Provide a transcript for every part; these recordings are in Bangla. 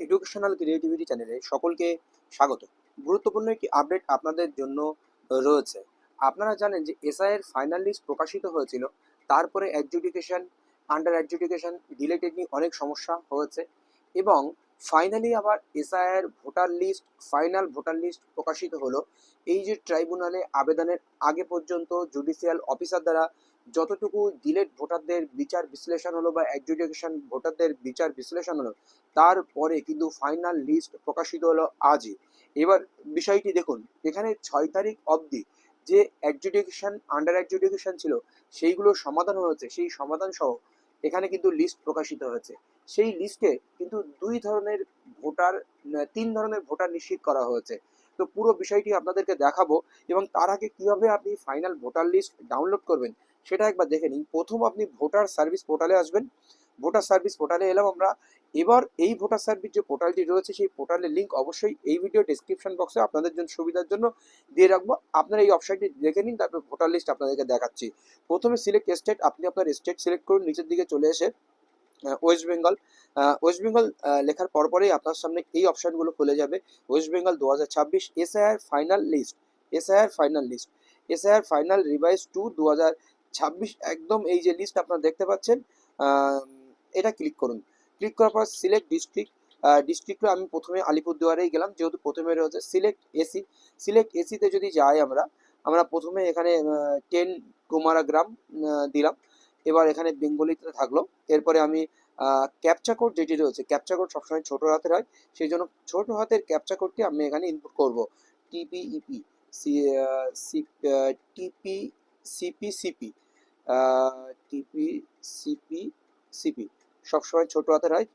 এডুকেশনাল ক্রিয়েটিভিটি চ্যানেলে সকলকে স্বাগত। গুরুত্বপূর্ণ একটি আপডেট আপনাদের জন্য রয়েছে। আপনারা জানেন যে এসআইয়ের ফাইনাল লিস্ট প্রকাশিত হয়েছিল, তারপরে অ্যাডজুডিকেশন, আন্ডার অ্যাডজুডিকেশন, ডিলেটেড নিয়ে অনেক সমস্যা হয়েছে এবং ফাইনালি আবার এসআইয়ের voter list, final voter list প্রকাশিত হলো। এই যে ট্রাইব্যুনালে আবেদনের আগে পর্যন্ত জুডিশিয়াল অফিসার দ্বারা যতটুকু ডিলেট ভোটারদের বিচার বিশ্লেষণ হলো বা অ্যাডজুডিকেশন ভোটারদের বিচার বিশ্লেষণ হলো, তারপরে কিন্তু ফাইনাল লিস্ট প্রকাশিত হলো আজই। এবার বিষয়টি দেখুন, এখানে 6 তারিখ অবধি যে অ্যাডজুডিকেশন, আন্ডার অ্যাডজুডিকেশন ছিল, সেইগুলো সমাধান হয়েছে। সেই সমাধান সহ এখানে কিন্তু লিস্ট প্রকাশিত হয়েছে। সেই লিস্টে কিন্তু তিন ধরনের ভোটার নিশ্চিত করা হয়েছে। তো পুরো বিষয়টি আপনাদেরকে দেখাবো এবং তার আগে কিভাবে আপনি ফাইনাল ভোটার লিস্ট ডাউনলোড করবেন সেটা একবার দেখে নিন। প্রথম আপনি ভোটার সার্ভিস পোর্টালে আসবেন। ভোটার সার্ভিস পোর্টালে এলাম আমরা। এবার এই ভোটার সার্ভিস যে পোর্টালটি রয়েছে, সেই পোর্টালের লিঙ্ক অবশ্যই এই ভিডিও ডেসক্রিপশন বক্সে আপনাদের জন্য সুবিধার জন্য দিয়ে রাখবো। আপনারা এই অপশনটি দেখে নিন, তারপর ভোটার লিস্ট আপনাদেরকে দেখাচ্ছি। প্রথমে সিলেক্ট স্টেট, আপনি আপনার স্টেট সিলেক্ট করুন। নিচের দিকে চলে এসে ওয়েস্ট বেঙ্গল, ওয়েস্ট বেঙ্গল লেখার পরপরেই আপনার সামনে এই অপশনগুলো খুলে যাবে। West Bengal 2026 SIR final list, SIR final list, SIR final revise to 2026, একদম এই যে লিস্ট আপনারা দেখতে পাচ্ছেন, এটা ক্লিক করুন। ক্লিক করার পর সিলেক্ট ডিস্ট্রিক্ট, ডিস্ট্রিক্টে আমি প্রথমে আলিপুরদুয়ারেই গেলাম, যেহেতু প্রথমে রয়েছে সিলেক্ট এসি। সিলেক্ট এসিতে যদি যাই আমরা, আমরা প্রথমে এখানে 10 কুমারাগ্রাম দিলাম। এবার এখানে বেঙ্গলিতে থাকলো। এরপরে আমি ক্যাপচা কোড যেটি রয়েছে, ক্যাপচা কোড সবসময় ছোট হাতের হয়, সেই জন্য ছোট হাতের ক্যাপচা কোডটি আমি এখানে ইনপুট করব। টিপিইপি, টিপি সিপি সিপি, টিপি সিপি সিপি, সবসময় ছোট হাতের হয়।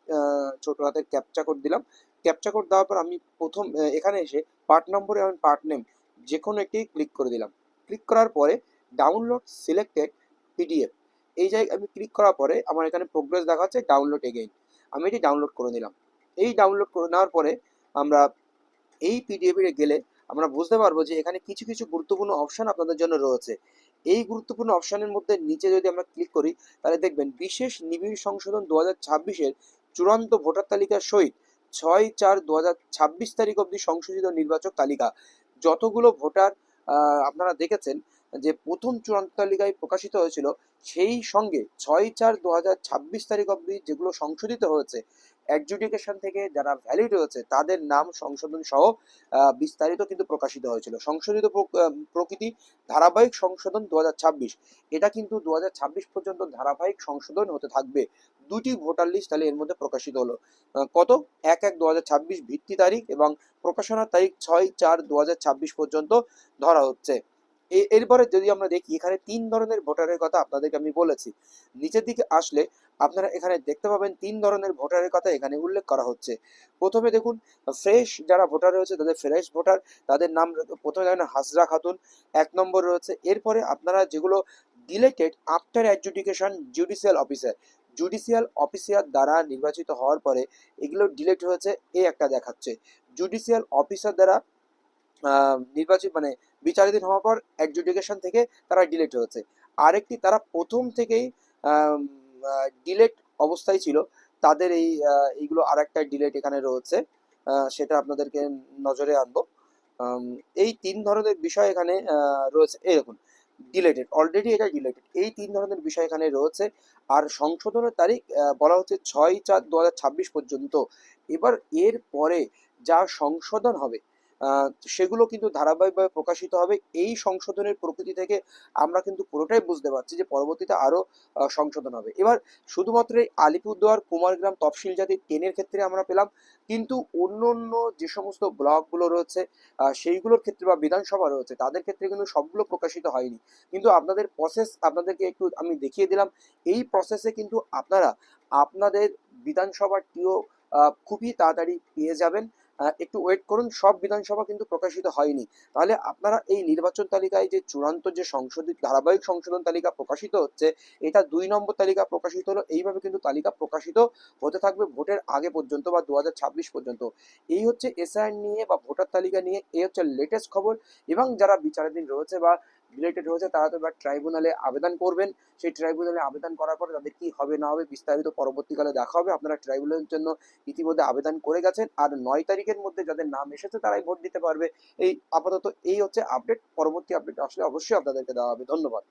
ছোট হাতের ক্যাপচা কোড দিলাম। ক্যাপচা কোড দেওয়ার পর আমি প্রথম এখানে এসে পার্ট নম্বরে এবং পার্ট নেম যে কোনো একটি ক্লিক করে দিলাম। ক্লিক করার পরে ডাউনলোড সিলেক্টেড পিডিএফ, এই জায়গায় আমি ক্লিক করার পরে আমার এখানে প্রোগ্রেস দেখাচ্ছে ডাউনলোড এগেইন। আমি এটি ডাউনলোড করে নিলাম। এই ডাউনলোড করে নেওয়ার পরে আমরা এই পিডিএফে গেলে আমরা বুঝতে পারবো যে এখানে কিছু কিছু গুরুত্বপূর্ণ অপশন আপনাদের জন্য রয়েছে। এই গুরুত্বপূর্ণ অপশনের মধ্যে নিচে যদি আমরা ক্লিক করি, তাহলে দেখবেন বিশেষ নিবিড় সংশোধন 2026-এর চূড়ান্ত ভোটার তালিকার সহিত 6/4/2026 তারিখ অবধি সংশোধিত নির্বাচক তালিকা। যতগুলো ভোটার আপনারা দেখেছেন যে প্রথম চূড়ান্ত তালিকায় প্রকাশিত হয়েছিল, সেই সঙ্গে 6/4/2026 তারিখ অবধি যেগুলো সংশোধিত হয়েছে, অ্যাডজুডিকেশন থেকে যারা ভ্যালিড হয়েছে তাদের নাম সংশোধন সহ বিস্তারিত কিন্তু প্রকাশিত হয়েছিল। সংশোধিত প্রকৃতি ধারাবাহিক সংশোধন 2026, এটা কিন্তু 2026 পর্যন্ত ধারাবাহিক সংশোধন হতে থাকবে। দুটি ভোটার লিস্ট তাহলে এর মধ্যে প্রকাশিত হলো। কত? 1/1/2026 ভিত্তি তারিখ এবং প্রকাশনার তারিখ 6/4/2026 পর্যন্ত ধরা হচ্ছে। এরপরে যদি আমরা দেখি, এখানে 3 ধরনের ভোটারের কথা আপনাদেরকে আমি বলেছি। নিচের দিকে আসলে আপনারা এখানে দেখতে পাবেন 3 ধরনের ভোটারের কথা এখানে উল্লেখ করা হচ্ছে। প্রথমে দেখুন, ফ্রেশ যারা ভোটার রয়েছে তাদের ফ্রেশ ভোটার, তাদের নাম প্রথমে দেখেন হাজরা খাতুন 1 নম্বর রয়েছে। এরপরে আপনারা যেগুলো deleted after adjudication judicial officer, judicial officer দ্বারা নির্বাচিত হওয়ার পরে এগুলো ডিলেট হয়েছে, একটা দেখাচ্ছে। জুডিশিয়াল অফিসার দ্বারা নির্বাচিত মানে বিচারাধীন হওয়ার পর অ্যাডজুডিকেশন থেকে তারা ডিলেট হয়েছে। আরেকটি, তারা প্রথম থেকেই ডিলেট অবস্থায় ছিল, তাদের এইগুলো আরেকটা ডিলেট এখানে রয়েছে, সেটা আপনাদেরকে নজরে আনবো। এই 3 ধরনের বিষয় এখানে রয়েছে। এই দেখুন, ডিলেটেড, অলরেডি এটা ডিলেটেড, এই 3 ধরনের বিষয় এখানে রয়েছে। আর সংশোধনের তারিখ বলা হচ্ছে 6/4/2026 পর্যন্ত। এবার এর পরে যা সংশোধন হবে সেগুলো কিন্তু ধারাবাহিকভাবে প্রকাশিত হবে। এই সংশোধনের প্রকৃতি থেকে আমরা কিন্তু পুরোটাই বুঝতে পারছি যে পরবর্তীতে আরও সংশোধন হবে। এবার শুধুমাত্র এই আলিপুরদুয়ার কুমারগ্রাম তফসিল জাতি 10-এর ক্ষেত্রে আমরা পেলাম, কিন্তু অন্য অন্য যে সমস্ত ব্লকগুলো রয়েছে সেইগুলোর ক্ষেত্রে বা বিধানসভা রয়েছে তাদের ক্ষেত্রে কিন্তু সবগুলো প্রকাশিত হয়নি। কিন্তু আপনাদের প্রসেস আপনাদেরকে একটু আমি দেখিয়ে দিলাম। এই প্রসেসে কিন্তু আপনারা আপনাদের বিধানসভাটিও খুবই তাড়াতাড়ি পেয়ে যাবেন। একটু ওয়েট করুন, সব বিধানসভা কিন্তু প্রকাশিত হয়নি। তাহলে আপনারা এই নির্বাচন তালিকায় যে চূড়ান্ত যে সংশোধিত ধারাবাহিক সংশোধন তালিকা প্রকাশিত হচ্ছে, এটা 2 নম্বর তালিকা প্রকাশিত হলো। এইভাবে কিন্তু তালিকা প্রকাশিত হতে থাকবে ভোটের আগে পর্যন্ত বা 2026 পর্যন্ত। এই হচ্ছে এসআইআর নিয়ে বা ভোটার তালিকা নিয়ে, এই হচ্ছে লেটেস্ট খবর। এবং যারা বিচারাধীন রয়েছে বা ডিলেটেড হয়েছে তারা তো এবার ট্রাইব্যুনালে আবেদন করবেন। সেই ট্রাইব্যুনালে আবেদন করার পরে তাদের কি হবে না হবে বিস্তারিত পরবর্তীকালে দেখা হবে। আপনারা ট্রাইব্যুনালের জন্য ইতিমধ্যে আবেদন করে গেছেন, আর 9 তারিখের মধ্যে যাদের নাম এসেছে তারাই ভোট দিতে পারবে। এই আপাতত এই হচ্ছে আপডেট। পরবর্তী আপডেট আসলে অবশ্যই আপনাদেরকে দেওয়া হবে। ধন্যবাদ।